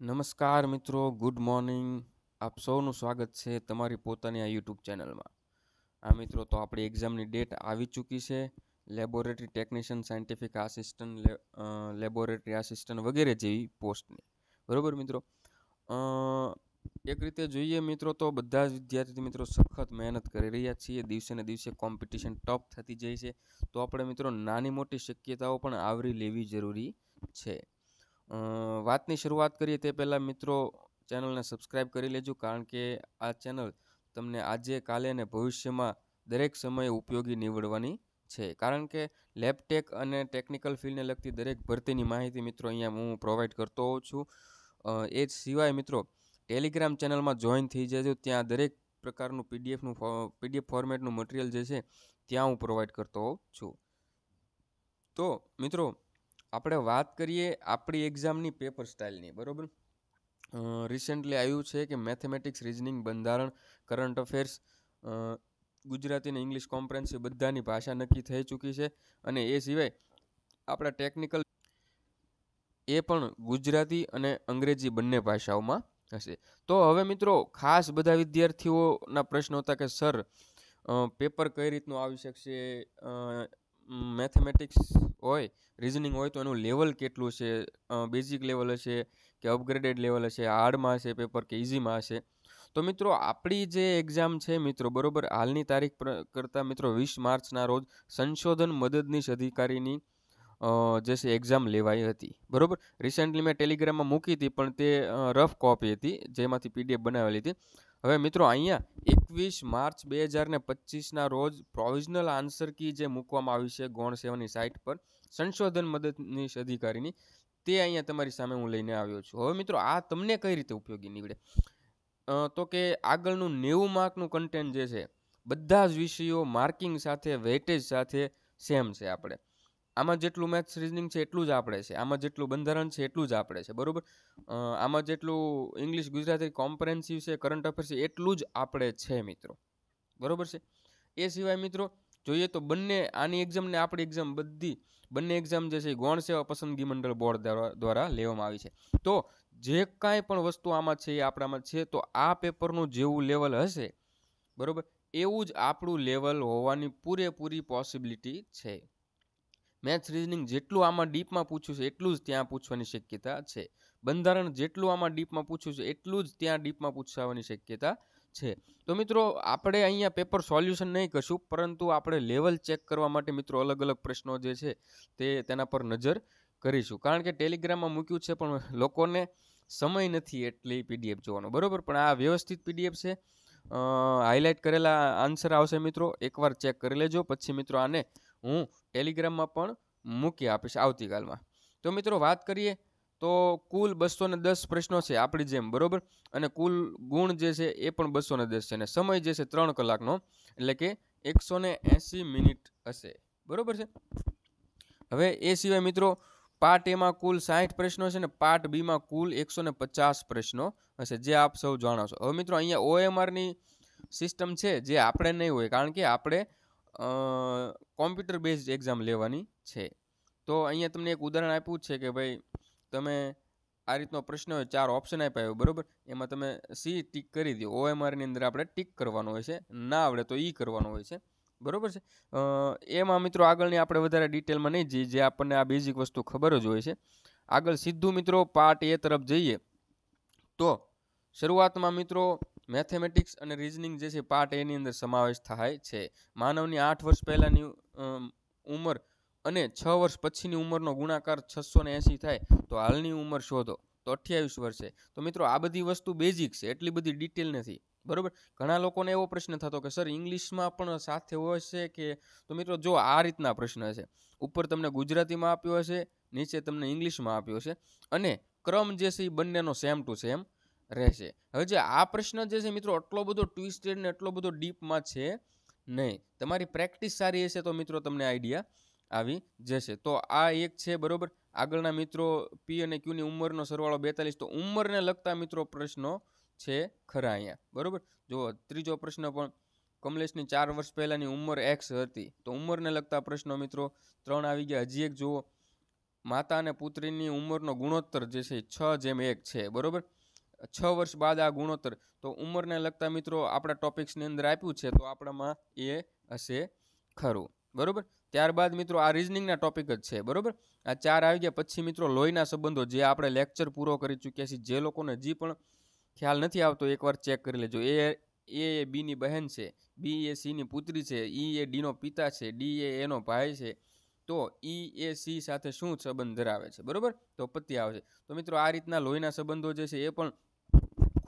નમસ્કાર મિત્રો, good morning. આપ સૌનું સ્વાગત છે તમારી પોતાની આ યુટ્યુબ ચેનલમાં. મિત્રો તો આપણી એક્ઝામની ડેટ આવી ચૂકી છે. Laboratory technician, scientific assistant, laboratory assistant વગેરે જેવી પોસ્ટની. બરોબર મિત્રો. અ, એક રીતે જોઈએ મિત્રો તો બધા જ વિદ્યાર્થી મિત્રો સખત મહેનત કરી રહ્યા છીએ. દિવસે ને દિવસે કોમ્પિટિશન ટફ થતી જાય છે. તો આપણે મિત્રો નાની મોટી શક્યતાઓ પણ આવરી લેવી જરૂરી છે. વાતની શરૂઆત કરીએ તે પહેલાં મિત્રો ચેનલને સબસ્ક્રાઈબ કરી લેજો, કારણ કે આ ચેનલ તમને આજે, કાલે અને ભવિષ્યમાં દરેક સમયે ઉપયોગી નીવડવાની છે. કારણ કે લેબટેક અને ટેકનિકલ ફિલ્ડને લગતી દરેક ભરતીની માહિતી મિત્રો અહીંયા હું પ્રોવાઈડ કરતો હોઉં છું. એ જ સિવાય મિત્રો ટેલિગ્રામ ચેનલમાં જોઈન થઈ જજો. ત્યાં દરેક પ્રકારનું પીડીએફ ફોર્મેટનું મટીરિયલ જે છે ત્યાં હું પ્રોવાઈડ કરતો હોઉં છું. તો મિત્રો આપણે વાત કરીએ આપણી એક્ઝામની પેપર સ્ટાઇલની. બરાબર. રિસેન્ટલી આવ્યું છે કે મેથેમેટિક્સ, રિઝનિંગ, બંધારણ, કરંટ અફેર્સ, ગુજરાતી અને ઇંગ્લિશ કોમ્પ્રેન્સિવ બધાની ભાષા નક્કી થઈ ચૂકી છે. અને એ સિવાય આપણા ટેકનિકલ એ પણ ગુજરાતી અને અંગ્રેજી બંને ભાષાઓમાં હશે. તો હવે મિત્રો ખાસ બધા વિદ્યાર્થીઓના પ્રશ્નો હતા કે સર પેપર કઈ રીતનું આવી શકશે, મેથેમેટિક્સ હોય, રિઝનિંગ હોય તો એનું લેવલ કેટલું છે, બેઝિક લેવલ હશે કે અપગ્રેડેડ લેવલ હશે, હાર્ડમાં હશે પેપર કે ઇઝીમાં હશે. તો મિત્રો આપણી જે એક્ઝામ છે મિત્રો, બરોબર, હાલની તારીખ કરતાં મિત્રો 20 માર્ચના રોજ સંશોધન મદદનીશ અધિકારીની જે છે એક્ઝામ લેવાઈ હતી. બરોબર. રિસેન્ટલી મેં ટેલિગ્રામમાં મૂકી હતી, પણ તે રફ કોપી હતી જેમાંથી પીડીએફ બનાવેલી હતી. હવે મિત્રો અહીંયા 21 માર્ચ 2025ના રોજ પ્રોવિઝનલ આન્સર કી જે મૂકવામાં આવી છે ગૌણ સેવાની સાઇટ પર સંશોધન મદદનીશ અધિકારીની, તે અહીંયા તમારી સામે હું લઈને આવ્યો છું. હવે મિત્રો આ તમને કઈ રીતે ઉપયોગી નીવડે? તો કે આગળનું 90 માર્કનું કન્ટેન્ટ જે છે બધા જ વિષયો માર્કિંગ સાથે, વેઇટેજ સાથે સેમ છે. આપણે આમાં જેટલું મેથ્સ, રિઝનિંગ છે એટલું જ આપણે છે, આમાં જેટલું બંધારણ છે એટલું જ આપણે છે. બરોબર. આમાં જેટલું ઇંગ્લિશ, ગુજરાતી કોમ્પ્રેહેન્સિવ છે, કરંટ અફેર્સ છે એટલું જ આપણે છે મિત્રો. બરોબર છે. એ સિવાય મિત્રો જોઈએ તો બંને આની એક્ઝામ ને આપણી એક્ઝામ બંને એક્ઝામ જે છે ગૌણ સેવા પસંદગી મંડળ બોર્ડ દ્વારા લેવામાં આવી છે. તો જે કાંઈ પણ વસ્તુ આમાં છે એ આપણામાં છે. તો આ પેપરનું જેવું લેવલ હશે, બરોબર, એવું જ આપણું લેવલ હોવાની પૂરેપૂરી પોસિબિલિટી છે. મેથ્સ, રિઝનિંગ જેટલું આમાં ડીપમાં પૂછ્યું છે એટલું જ ત્યાં પૂછવાની શક્યતા છે. બંધારણ જેટલું આમાં ડીપમાં પૂછ્યું છે એટલું જ ત્યાં ડીપમાં પૂછવાની શક્યતા છે. તો મિત્રો આપણે અહીંયા પેપર સોલ્યુશન નહીં કરશું, પરંતુ આપણે લેવલ ચેક કરવા માટે મિત્રો અલગ અલગ પ્રશ્નો જે છે તેના પર નજર કરીશું. કારણ કે ટેલિગ્રામમાં મૂક્યું છે પણ લોકોને સમય નથી એટલી પીડીએફ જોવાનો. બરોબર. પણ આ વ્યવસ્થિત પીડીએફ છે, હાઇલાઇટ કરેલા આન્સર આવશે મિત્રો. એકવાર ચેક કરી લેજો. પછી મિત્રો આને હું ટેલિગ્રામમાં પણ મૂકી આપીશ આવતીકાલમાં. તો મિત્રો વાત કરીએ તો કુલ 210 પ્રશ્નો છે આપણી જેમ. બરોબર. અને કુલ ગુણ જે છે એ પણ 210 છે. અને સમય જે છે 3 કલાકનો, એટલે કે 180 મિનિટ હશે. બરોબર છે. હવે એ સિવાય મિત્રો પાર્ટ એમાં કુલ 60 પ્રશ્નો છે ને પાર્ટ બીમાં કુલ 150 પ્રશ્નો હશે, જે આપ સૌ જાણો છો. હવે મિત્રો અહીંયા OMRની સિસ્ટમ છે જે આપણે નહીં હોય, કારણ કે આપણે કોમ્પ્યુટર બેઝડ એક્ઝામ લેવાની છે. તો અહીંયા તમને એક ઉદાહરણ આપ્યું છે કે ભાઈ તમે આ રીતનો પ્રશ્ન હોય, 4 ઓપ્શન આપ્યા હોય, બરોબર, એમાં તમે સી ટીક કરી દો. OMRની અંદર આપણે ટીક કરવાનું હોય છે, ના આવડે તો ઈ કરવાનું હોય છે. બરોબર છે. એમાં મિત્રો આગળની આપણે વધારે ડિટેલમાં નહીં જઈએ, જે આપણને આ બેઝિક વસ્તુ ખબર જ હોય છે. આગળ સીધું મિત્રો પાર્ટ એ તરફ જઈએ તો શરૂઆતમાં મિત્રો મેથેમેટિક્સ અને રિઝનિંગ જે છે પાર્ટ એની અંદર સમાવેશ થાય છે. માનવની 8 વર્ષ પહેલાંની ઉંમર અને 6 વર્ષ પછીની ઉંમરનો ગુણાકાર 680 થાય તો હાલની ઉંમર શોધો, તો 28 વર્ષ છે. તો મિત્રો આ બધી વસ્તુ બેઝિક છે, એટલી બધી ડિટેલ નથી. બરોબર. ઘણા લોકોને એવો પ્રશ્ન થતો કે સર ઇંગ્લિશમાં પણ સાથે હોય છે કે? તો મિત્રો જો આ રીતના પ્રશ્ન છે, ઉપર તમને ગુજરાતીમાં આપ્યો હશે, નીચે તમને ઇંગ્લિશમાં આપ્યો છે, અને ક્રમ જે છે એ બંનેનો સેમ ટુ સેમ રહેશે. હવે જે આ પ્રશ્ન જે છે મિત્રો એટલો બધો ટ્વિસ્ટેડ ને એટલો બધો ડીપમાં છે નહીં. તમારી પ્રેક્ટિસ સારી હશે તો મિત્રો તમને આઈડિયા આવી જશે. તો આ એક છે. બરોબર. આગળના મિત્રો પી અને ક્યુની ઉંમરનો સરવાળો 42, તો ઉંમરને લગતા મિત્રો પ્રશ્નો છે ખરા અહીંયા. બરોબર. જો ત્રીજો પ્રશ્ન પણ કમલેશની 4 વર્ષ પહેલાની ઉંમર X હતી, તો ઉંમરને લગતા પ્રશ્નો મિત્રો 3 આવી ગયા. હજી એક જુઓ, માતા અને પુત્રીની ઉંમરનો ગુણોત્તર જે છે 6:1 છે, બરોબર. 6 વર્ષ બાદ આ ગુણોત્તર, તો ઉંમરને લગતા મિત્રો આપણા ટોપિક્સની અંદર આપ્યું છે, તો આપણામાં એ હશે ખરું, બરોબર. ત્યારબાદ મિત્રો આ રિઝનિંગના ટોપિક જ છે, બરોબર. આ 4 આવી ગયા. પછી મિત્રો લોહીના સંબંધો, જે આપણે લેક્ચર પૂરો કરી ચૂક્યા છીએ. જે લોકોને હજી પણ ખ્યાલ નથી આવતો એકવાર ચેક કરી લેજો. એ બીની બહેન છે, બી એ સીની પુત્રી છે, ઈ એ ડીનો પિતા છે, ડી એ એનો ભાઈ છે, તો ઈ એ સી સાથે શું સંબંધ ધરાવે છે, બરોબર. તો પત્તી આવે છે. તો મિત્રો આ રીતના લોહીના સંબંધો જે છે એ પણ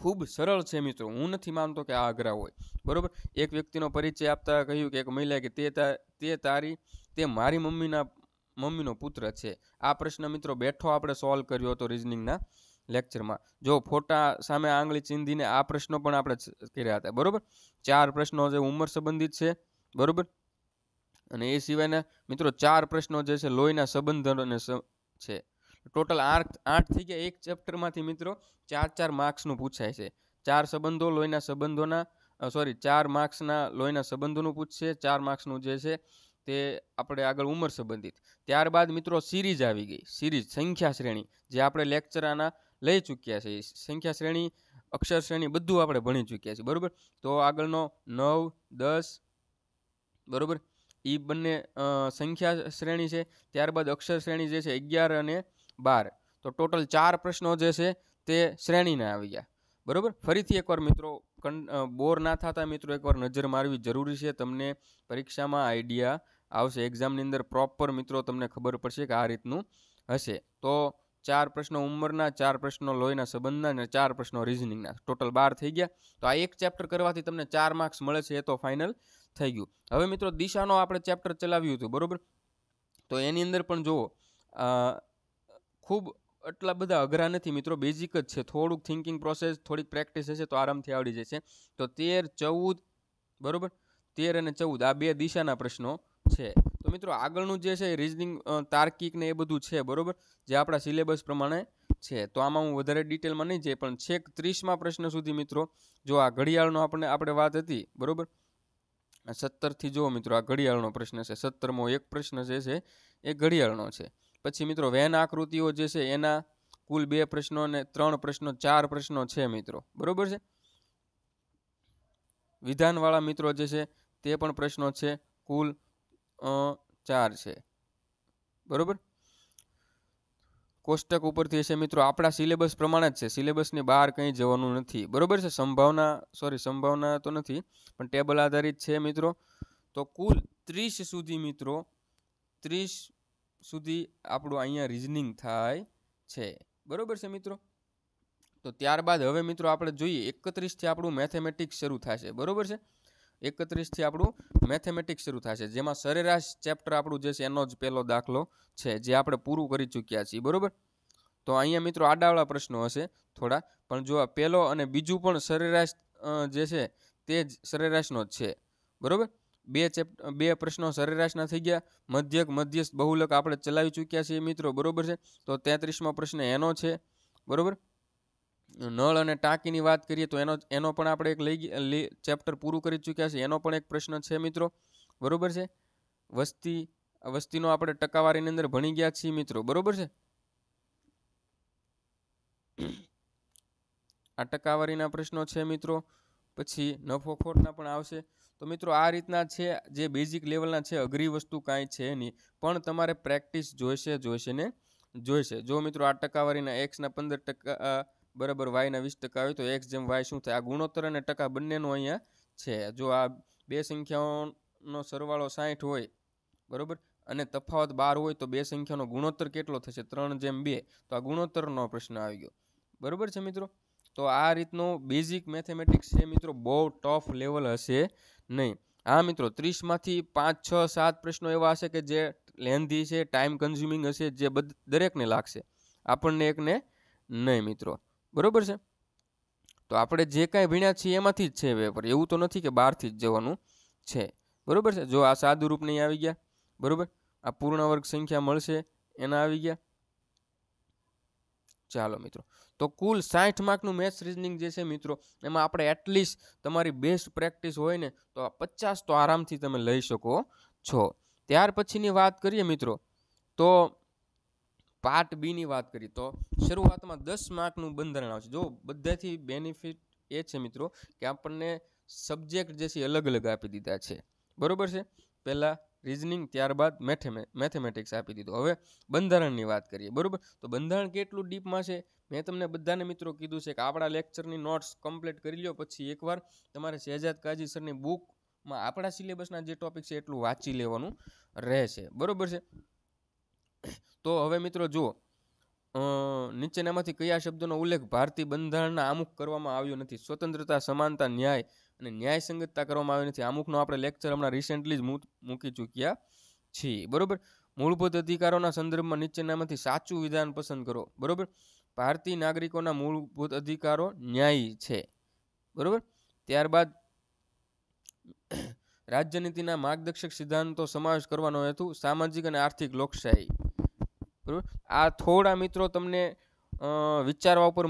ખૂબ સરળ છે મિત્રો. હું નથી માનતો કે આ અઘરા હોય, બરોબર. એક વ્યક્તિનો પરિચય આપતા કહ્યું કે એક મહિલા કે તે મારી મમ્મીનો પુત્ર છે. આ પ્રશ્ન મિત્રો બેઠો આપણે સોલ્વ કર્યો હતો રિઝનિંગના લેક્ચરમાં. જો ફોટા સામે આંગળી ચીંધીને આ પ્રશ્નો પણ આપણે કર્યા હતા, બરોબર. 4 પ્રશ્નો જે ઉંમર સંબંધિત છે, બરોબર. અને એ સિવાયના મિત્રો 4 પ્રશ્નો જે છે લોહીના સંબંધોને છે. ટોટલ 8 થઈ ગયા. એક ચેપ્ટરમાંથી મિત્રો 4 માર્ક્સનું પૂછાય છે. 4 સંબંધો લોહીના સંબંધોના 4 માર્ક્સના લોહીના સંબંધોનું પૂછશે. 4 માર્ક્સનું જે છે તે આપણે આગળ ઉંમર સંબંધિત. ત્યારબાદ મિત્રો સિરીઝ આવી ગઈ. સિરીઝ સંખ્યા શ્રેણી, જે આપણે લેક્ચર આના લઈ ચૂક્યા છે. સંખ્યા શ્રેણી, અક્ષર શ્રેણી બધું આપણે ભણી ચૂક્યા છીએ, બરોબર. તો આગળનો 9, 10, બરોબર, એ બંને સંખ્યા શ્રેણી છે. ત્યારબાદ અક્ષર શ્રેણી જે છે 11 અને 12. તો ટોટલ 4 પ્રશ્નો જે છે તે શ્રેણીના આવી ગયા, બરોબર. ફરીથી એકવાર મિત્રો બોર ના થતા મિત્રો એકવાર નજર મારવી જરૂરી છે. તમને પરીક્ષામાં આઈડિયા આવશે. એક્ઝામની અંદર પ્રોપર મિત્રો તમને ખબર પડશે કે આ રીતનું હશે. તો 4 પ્રશ્નો ઉંમરના, 4 પ્રશ્નો લોહીના સંબંધના અને 4 પ્રશ્નો રિઝનિંગના, ટોટલ 12 થઈ ગયા. તો આ એક ચેપ્ટર કરવાથી તમને 4 માર્ક્સ મળે છે, એ તો ફાઇનલ થઈ ગયું. હવે મિત્રો દિશાનો આપણે ચેપ્ટર ચલાવ્યું હતું, બરોબર. તો એની અંદર પણ જુઓ ખૂબ એટલા બધા અઘરા નથી મિત્રો, બેઝિક જ છે. થોડુંક થિંકિંગ પ્રોસેસ, થોડીક પ્રેક્ટિસ હશે તો આરામથી આવડી જશે. તો 13, 14, બરોબર, 13 અને 14 આ 2 દિશાના પ્રશ્નો છે. તો મિત્રો આગળનું જે છે રિઝનિંગ, તાર્કિક ને એ બધું છે, બરોબર, જે આપણા સિલેબસ પ્રમાણે છે. તો આમાં હું વધારે ડિટેલમાં નહીં જઈએ, પણ છેક 30મા પ્રશ્ન સુધી મિત્રો, જો આ ઘડિયાળનો આપણે વાત હતી, બરોબર. 17 થી જુઓ મિત્રો, આ ઘડિયાળનો પ્રશ્ન છે. 17મો એક પ્રશ્ન જે છે એ ઘડિયાળનો છે. પછી મિત્રો વેન આકૃતિઓ જે છે એના કુલ 2 પ્રશ્નો અને 3 પ્રશ્નો, 4 પ્રશ્નો છે મિત્રો, બરોબર છે. વિધાનવાળા મિત્રો જે છે તે પણ પ્રશ્નો છે, કુલ 4 છે, બરોબર. કોષ્ટક ઉપરથી હશે મિત્રો, આપણા સિલેબસ પ્રમાણે જ છે. સિલેબસની બહાર કંઈ જવાનું નથી, બરોબર છે. સંભાવના તો નથી, પણ ટેબલ આધારિત છે મિત્રો. તો કુલ 30 સુધી મિત્રો, 30 સુધી આપણું અહીંયા રિઝનિંગ થાય છે, બરોબર છે મિત્રો. તો ત્યારબાદ હવે મિત્રો આપણે જોઈએ 31 થી આપણું મેથેમેટિક્સ શરૂ થશે, બરોબર છે. 31 થી આપણું મેથેમેટિક્સ શરૂ થશે, જેમાં સરેરાશ ચેપ્ટર આપણું જે છે એનો જ પહેલો દાખલો છે, જે આપણે પૂરું કરી ચૂક્યા છીએ, બરોબર. તો અહીંયા મિત્રો આડાવાળા પ્રશ્નો હશે થોડા, પણ જો આ પહેલો અને બીજું પણ સરેરાશ જે છે તે જ સરેરાશનો જ છે, બરોબર. 2 પ્રશ્નો સરેરાશના થઈ ગયા. મધ્યક, મધ્યસ્થ, બહુલક આપણે ચલાવી ચૂક્યા છીએ મિત્રો, બરોબર છે. તો 33મો પ્રશ્ન એનો છે, બરોબર. નળ અને ટાંકીની વાત કરીએ તો એનો પણ આપણે એક ચેપ્ટર પૂરું કરી ચૂક્યા છે, એનો પણ એક પ્રશ્ન છે મિત્રો, બરોબર છે. વસ્તીનો આપણે ટકાવારીની અંદર ભણી ગયા છીએ મિત્રો, બરોબર છે. આ ટકાવારીના પ્રશ્નો છે મિત્રો. પછી નફો ખોટના પણ આવશે. તો મિત્રો આ રીતના છે, જે બેઝિક લેવલના છે. અઘરી વસ્તુ કાંઈ છે નહીં, પણ તમારે પ્રેક્ટિસ જોઈશે ને જોઈશે. જો મિત્રો આ ટકાવારીના એક્સના 15% બરાબર વાયના 20% હોય તો એક્સ જેમ વાય શું થાય? આ ગુણોત્તર અને ટકા બંનેનો અહીંયા છે. જો આ 2 સંખ્યાઓનો સરવાળો 60 હોય, બરોબર, અને તફાવત 12 હોય તો 2 સંખ્યાનો ગુણોત્તર કેટલો થશે? 3:2. તો આ ગુણોત્તરનો પ્રશ્ન આવી ગયો, બરોબર છે મિત્રો. તો આ રીતનું બેઝિક મેથેમેટિક્સ છે મિત્રો, બહુ ટફ લેવલ હશે નહીં. હા મિત્રો 30માંથી 5, 6, 7 પ્રશ્નો એવા હશે કે જે લેન્ધી છે, ટાઈમ કન્ઝ્યુમિંગ હશે, જે દરેકને લાગશે, આપણને એકને નહીં મિત્રો, બરોબર છે. તો આપણે જે કાંઈ ભણ્યા છીએ એમાંથી જ છે પેપર, એવું તો નથી કે બહારથી જ જવાનું છે, બરોબર છે. જો આ સાદુ રૂપ નહીં આવી ગયા, બરોબર, આ પૂર્ણ વર્ગ સંખ્યા મળશે એના આવી ગયા. ચાલો મિત્રો, તો કુલ 60 માર્કનું મેથ્સ રીઝનિંગ જે છે મિત્રો, એમાં આપણે એટલીસ્ટ તમારી બેસ્ટ પ્રેક્ટિસ હોય ને તો 50 તો આરામથી તમે લઈ શકો છો. ત્યાર પછીની વાત કરીએ મિત્રો, તો પાર્ટ બી ની વાત કરી તો શરૂઆતમાં 10 માર્કનું બંધારણ આવશે. જો બધાથી બેનિફિટ એ છે મિત્રો કે આપણને સબ્જેક્ટ જે છે અલગ અલગ આપી દીધા છે, બરોબર છે. પહેલા રિઝનિંગ, ત્યારબાદ મેથેમેટિક્સ આપી દીધું. હવે બંધારણની વાત કરીએ, બરોબર. તો બંધારણ કેટલું ડીપમાં છે મેં તમને બધાને મિત્રો કીધું છે કે આપણા લેક્ચરની નોટ્સ કમ્પ્લીટ કરી લ્યો, પછી એકવાર તમારે શહેજાદ કાજી સરની બુકમાં આપણા સિલેબસના જે ટોપિક છે એટલું વાંચી લેવાનું રહેશે, બરોબર છે. તો હવે મિત્રો જુઓ, નીચેનામાંથી કયા શબ્દોનો ઉલ્લેખ ભારતીય બંધારણના આમુખ કરવામાં આવ્યો નથી? સ્વતંત્રતા, સમાનતા, ન્યાય અને ન્યાય સંગતતા કરવામાં આવ્યો નથી. આમુખનો આપણે લેક્ચર હમણાં રિસેન્ટલી જ મૂકી ચૂક્યા છીએ, બરોબર. મૂળભૂત અધિકારોના સંદર્ભમાં નીચેનામાંથી સાચું વિધાન પસંદ કરો, બરોબર. ભારતીય નાગરિકોના મૂળભૂત અધિકારો ન્યાયી છે, બરોબર. ત્યારબાદ રાજ્યનીતિના માર્ગદર્શક સિદ્ધાંતો સમાવેશ કરવાનો હેતુ સામાજિક અને આર્થિક લોકશાહી, બરોબર. આ થોડા મિત્રો તમને વિચારવા ઉપર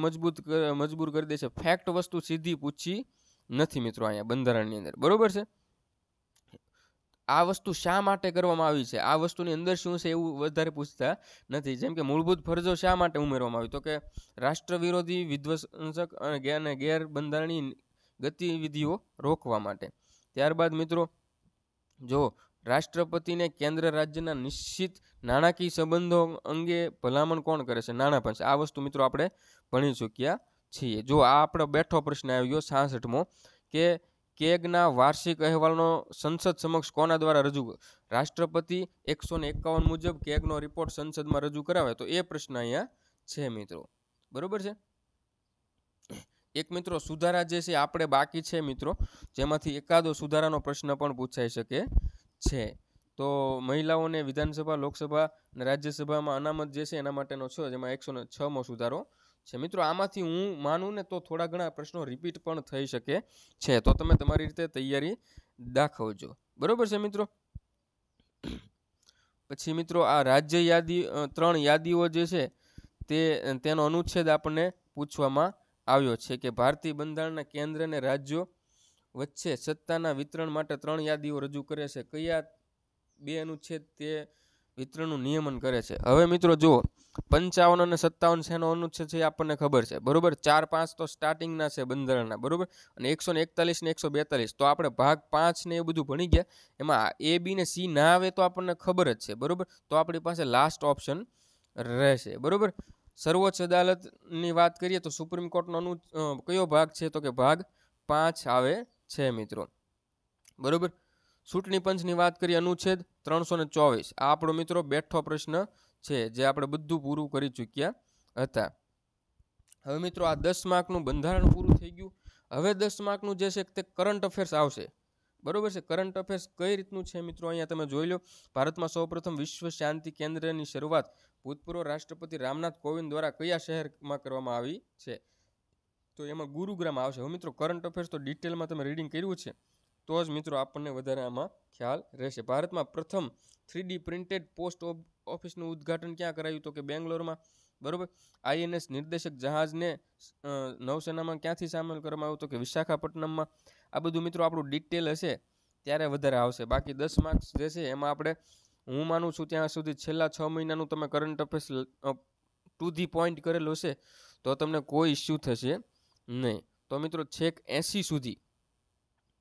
મજબૂર કરી દેશે. ફેક્ટ વસ્તુ સીધી પૂછી નથી મિત્રો અહીંયા બંધારણની અંદર, બરોબર છે. આ વસ્તુ શા માટે કરવામાં આવી છે, આ વસ્તુની અંદર શું છે એવું વધારે પૂછતા નથી. જેમ કે મૂળભૂત ફરજો શા માટે ઉમેરવામાં આવી, તો કે રાષ્ટ્ર વિરોધી, વિધ્વંસક અને ગેરબંધારણીય ગતિવિધિઓ રોકવા માટે. ત્યારબાદ મિત્રો જો રાષ્ટ્રપતિને કેન્દ્ર રાજ્યના નિશ્ચિત નાણાકીય સંબંધો અંગે ભલામણ કોણ કરે છે? નાણાં પંચ. આ વસ્તુ મિત્રો આપણે ભણી ચૂક્યા છીએ. જો આ આપણો બેઠો પ્રશ્ન આવી ગયો 66મો કે કેગના વાર્ષિક અહેવાલનો સંસદ સમક્ષ કોના દ્વારા રજૂ? રાષ્ટ્રપતિ 151 મુજબ કેગનો રિપોર્ટ સંસદમાં રજૂ કરાવે તો એ પ્રશ્ન અહીંયા છે મિત્રો, બરોબર છે. એક મિત્રો સુધારા જે છે આપણે બાકી છે મિત્રો, જેમાંથી એકાદો સુધારાનો પ્રશ્ન પણ પૂછાઈ શકે છે. તો મહિલાઓને વિધાનસભા, લોકસભા અને રાજ્યસભામાં અનામત જે છે એના માટેનો છે, જેમાં 106મો સુધારો છે મિત્રો. આમાંથી હું માનું ને તો થોડા ઘણા પ્રશ્નો રિપીટ પણ થઈ શકે છે, તો તમે તમારી રીતે તૈયારી દાખવજો, બરોબર છે મિત્રો. પછી મિત્રો આ રાજ્ય યાદી, 3 યાદીઓ જે છે તેનો અનુચ્છેદ આપણને પૂછવામાં આવ્યો છે કે ભારતીય બંધારણના કેન્દ્ર અને રાજ્યો વચ્ચે સત્તાના વિતરણ માટે 3 યાદીઓ રજૂ કરે છે. કયા 2 અનુચ્છેદ તે વિતરણનું નિયમન કરે છે? હવે મિત્રો જુઓ, 55 અને 57 શેનો અનુચ્છેદ છે આપણને ખબર છે, બરોબર. 4, 5 તો સ્ટાર્ટિંગના છે બંધારણના, બરોબર. અને 141 ને 142 તો આપણે ભાગ 5 ને એ બધું ભણી ગયા. એમાં A, B ને C ના આવે તો આપણને ખબર જ છે, બરોબર. તો આપણી પાસે લાસ્ટ ઓપ્શન રહેશે, બરોબર. સર્વોચ્ચ અદાલતની વાત કરીએ તો સુપ્રીમ કોર્ટનો કયો ભાગ છે, તો કે ભાગ 5 આવે છે મિત્રો, બરોબર. ચૂંટણી પંચની વાત કરીએ અનુચ્છેદ 324. આ આપણો મિત્રો બેઠો પ્રશ્ન છે જે આપણે બધું પૂરું કરી ચૂક્યા હતા. હવે મિત્રો આ 10 માર્કનું બંધારણ પૂરું થઈ ગયું. હવે 10 માર્કનું જે છે તે કરંટ અફેર્સ આવશે, બરોબર છે. કરંટ અફેર્સ કઈ રીતનું છે મિત્રો અહીંયા તમે જોઈ લો. ભારતમાં સૌપ્રથમ વિશ્વ શાંતિ કેન્દ્રની શરૂઆત ભૂતપૂર્વ રાષ્ટ્રપતિ રામનાથ કોવિંદ દ્વારા કયા શહેરમાં કરવામાં આવી છે? તો એમાં ગુરુગ્રામ આવશે. હવે મિત્રો કરંટ અફેર્સ તો ડિટેલમાં તમે રીડિંગ કર્યું છે તો જ મિત્રો આપણને વધારે આમાં ખ્યાલ રહેશે. ભારતમાં પ્રથમ 3D પ્રિન્ટેડ પોસ્ટ ઓફિસનું ઉદ્ઘાટન ક્યાં કરાયું? તો કે બેંગ્લોરમાં, બરોબર. INS નિર્દેશક જહાજને નૌસેનામાં ક્યાંથી સામેલ કરવામાં આવ્યું? તો કે વિશાખાપટ્ટનમમાં. આ બધું મિત્રો આપણું ડિટેલ હશે ત્યારે વધારે આવશે. બાકી 10 માર્ક્સ જે છે એમાં આપણે, હું માનું છું ત્યાં સુધી છેલ્લા 6 મહિનાનું તમે current affairs to the point કરેલું હશે તો તમને કોઈ ઇસ્યુ થશે નહીં. તો મિત્રો છેક 80 સુધી,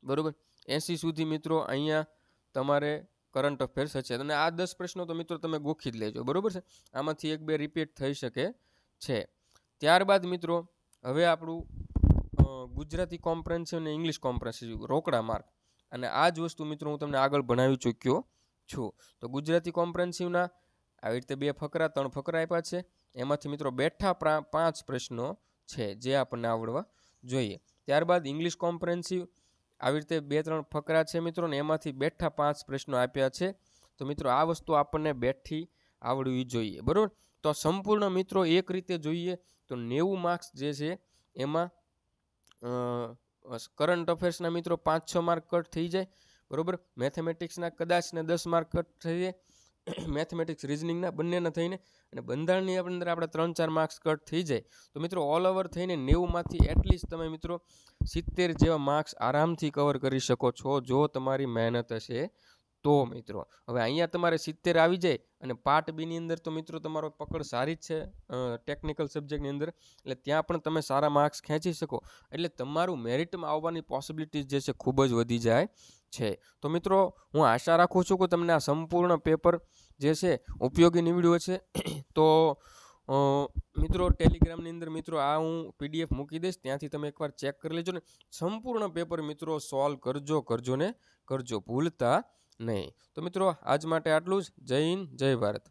બરોબર, 80 સુધી મિત્રો અહીંયા તમારે કરંટ અફેર્સ છે. અને આ 10 પ્રશ્નો તો મિત્રો તમે ગોખી જ લેજો, બરોબર છે. આમાંથી 1-2 રિપીટ થઈ શકે છે. ત્યારબાદ મિત્રો હવે આપણું ગુજરાતી કોમ્પ્રેહેન્સિવ અને ઇંગ્લિશ કોમ્પ્રેહેન્સિવ રોકડા માર્ક, અને આ જ વસ્તુ મિત્રો હું તમને આગળ ભણાવી ચૂક્યો છું. તો ગુજરાતી કોમ્પ્રેહેન્સિવના આવી રીતે 2 ફકરા 3 ફકરા આપ્યા છે. એમાંથી મિત્રો બેઠા 5 પ્રશ્નો છે જે આપણને આવડવા જોઈએ. ત્યારબાદ ઇંગ્લિશ કોમ્પ્રેહેન્સિવ આવી રીતે 2-3 ફકરા છે મિત્રો, ને એમાંથી બેઠા 5 પ્રશ્નો આપ્યા છે. તો મિત્રો આ વસ્તુ આપણને બેઠી આવડવી જોઈએ, બરોબર. તો સંપૂર્ણ મિત્રો એક રીતે જોઈએ તો 90 માર્ક્સ જે છે એમાં કરંટ અફેર્સના મિત્રો 5-6 માર્ક કટ થઈ જાય, બરોબર. મેથેમેટિક્સના કદાચ ને 10 માર્ક કટ થઈ જાય, મેથેમેટિક્સ રિઝનિંગના બંનેના થઈને, અને બંધારણની અંદર આપણે 3-4 માર્ક્સ કટ થઈ જાય. તો મિત્રો ઓલ ઓવર થઈને 90માંથી એટલીસ્ટ તમે મિત્રો 70 જેવા માર્ક્સ આરામથી કવર કરી શકો છો જો તમારી મહેનત હશે તો મિત્રો હવે અહીંયા તમારે 70 આવી જાય અને પાર્ટ બીની અંદર તો મિત્રો તમારો પકડ સારી જ છે ટેકનિકલ સબ્જેક્ટની અંદર, એટલે ત્યાં પણ તમે સારા માર્ક્સ ખેંચી શકો, એટલે તમારું મેરિટમાં આવવાની પોસિબિલિટીઝ જે છે ખૂબ જ વધી જાય છે. તો મિત્રો હું આશા રાખું છું કે તમને આ સંપૂર્ણ પેપર જે છે ઉપયોગી નીવડ્યું છે. તો મિત્રો ટેલિગ્રામની અંદર મિત્રો આ હું PDF મૂકી દઈશ, ત્યાંથી તમે એકવાર ચેક કરી લેજો ને સંપૂર્ણ પેપર મિત્રો સોલ્વ કરજો ને કરજો, ભૂલતા નહીં. તો મિત્રો આજ માટે આટલું જ. જય હિન્દ, જય ભારત.